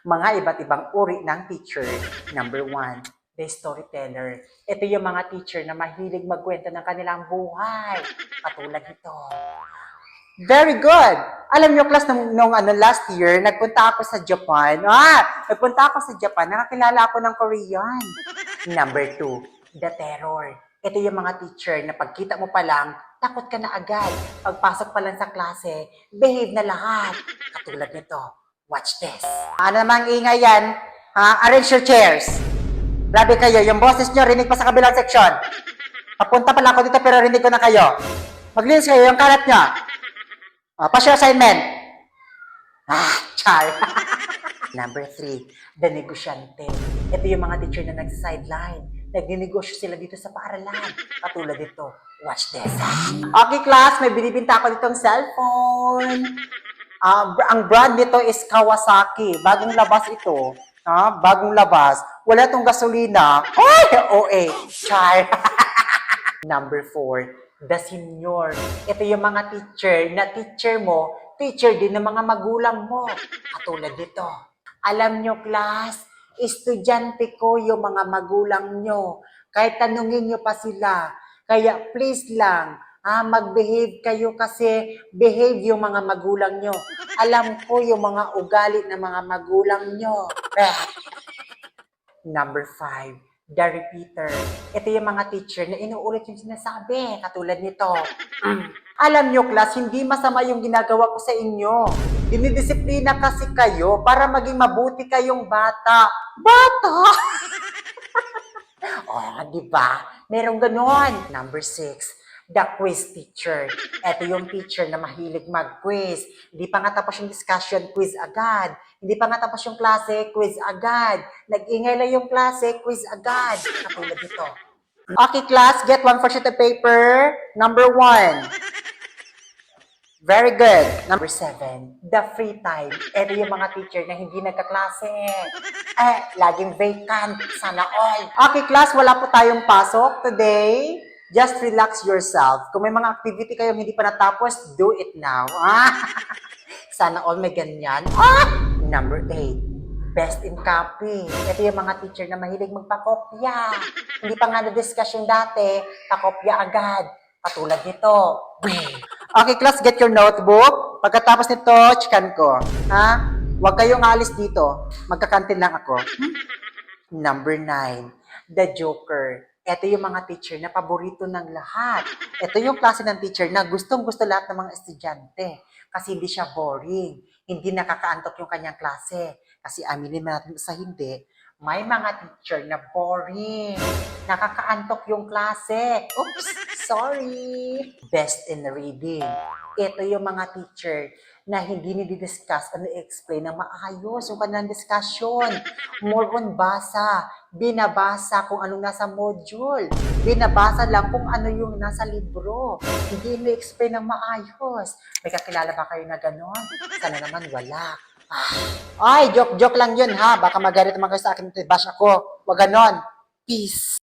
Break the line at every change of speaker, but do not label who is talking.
Mga iba't ibang uri ng teacher. Number 1, the storyteller. Ito yung mga teacher na mahilig magkwento ng kanilang buhay. Katulad nito. Very good! Alam niyo, class, nung last year, nagpunta ako sa Japan. Nagpunta ako sa Japan, nakakilala ako ng Korean. Number 2, the terror. Ito yung mga teacher na pagkita mo pa lang, takot ka na agad. Pagpasok pa lang sa klase, behave na lahat. Katulad nito. Watch this. Ano namang ingay yan? Arrange your chairs. Grabe kayo, yung boses nyo, rinig pa sa kabilang section. Papunta pa lang ako dito pero rinig ko na kayo. Maglinis kayo yung kalat nyo. Pass your assignment. Char. Number 3, the negosyante. Ito yung mga teacher na nag-sideline. Nagninegosyo sila dito sa paaralan. Katulad dito. Watch this. Okay, class, may binibinta ako ditong cellphone. Ang brand nito is Kawasaki. Bagong labas ito. Bagong labas. Wala tong gasolina. OA. Char. Number 4, the senior. Ito yung mga teacher na teacher mo, teacher din ng mga magulang mo. Katulad dito. Alam nyo, class, estudyante ko yung mga magulang nyo. Kahit tanungin nyo pa sila. Kaya please lang, mag-behave kayo kasi behave yung mga magulang nyo. Alam ko yung mga ugali ng mga magulang nyo. Number 5, the repeater. Ito yung mga teacher na inuulit yung sinasabi. Katulad nito. Alam nyo, class, hindi masama yung ginagawa ko sa inyo. Dinidisiplina kasi kayo para maging mabuti kayong bata. Bata! Di ba? Merong ganon. Number 6, the quiz teacher. Ito yung teacher na mahilig mag-quiz. Hindi pa nga tapos yung discussion, quiz agad. Hindi pa nga tapos yung klase, quiz agad. Nag-ingay lang yung klase, quiz agad. Katulad nito. Okay, class, get one for sheet of paper. Number 1. Very good. Number 7, the free time. Ito yung mga teacher na hindi nagkaklase. Laging vacant. Sana all. Okay, class, wala po tayong pasok today. Just relax yourself. Kung may mga activity kayong hindi pa natapos, do it now. Sana all may ganyan. Number 8, best in copy. Ito yung mga teacher na mahilig magpakopya. Hindi pa nga na-discuss yung dati, pakopya agad. Katulad nito. Okay, class, get your notebook. Pagkatapos nito, chikan ko. Huwag kayong alis dito. Magkakantin lang ako. Number 9, the joker. Ito yung mga teacher na paborito ng lahat. Ito yung klase ng teacher na gustong-gusto lahat ng mga estudyante. Kasi hindi siya boring. Hindi nakakaantok yung kanyang klase. Kasi aminin natin sa hindi, may mga teacher na boring. Nakakaantok yung klase. Oops, sorry. Best in reading. Ito yung mga teacher na hindi nidi-discuss o na-explain ng maayos yung kanilang discussion. More on basa. Binabasa kung anong nasa module. Binabasa lang kung ano yung nasa libro. Hindi na-explain ng maayos. May kakilala ba kayo na gano'n? Sana naman wala. Joke lang yun ha. Baka magalit naman kayo sa akin. Bash ako. Wag ganon. Peace.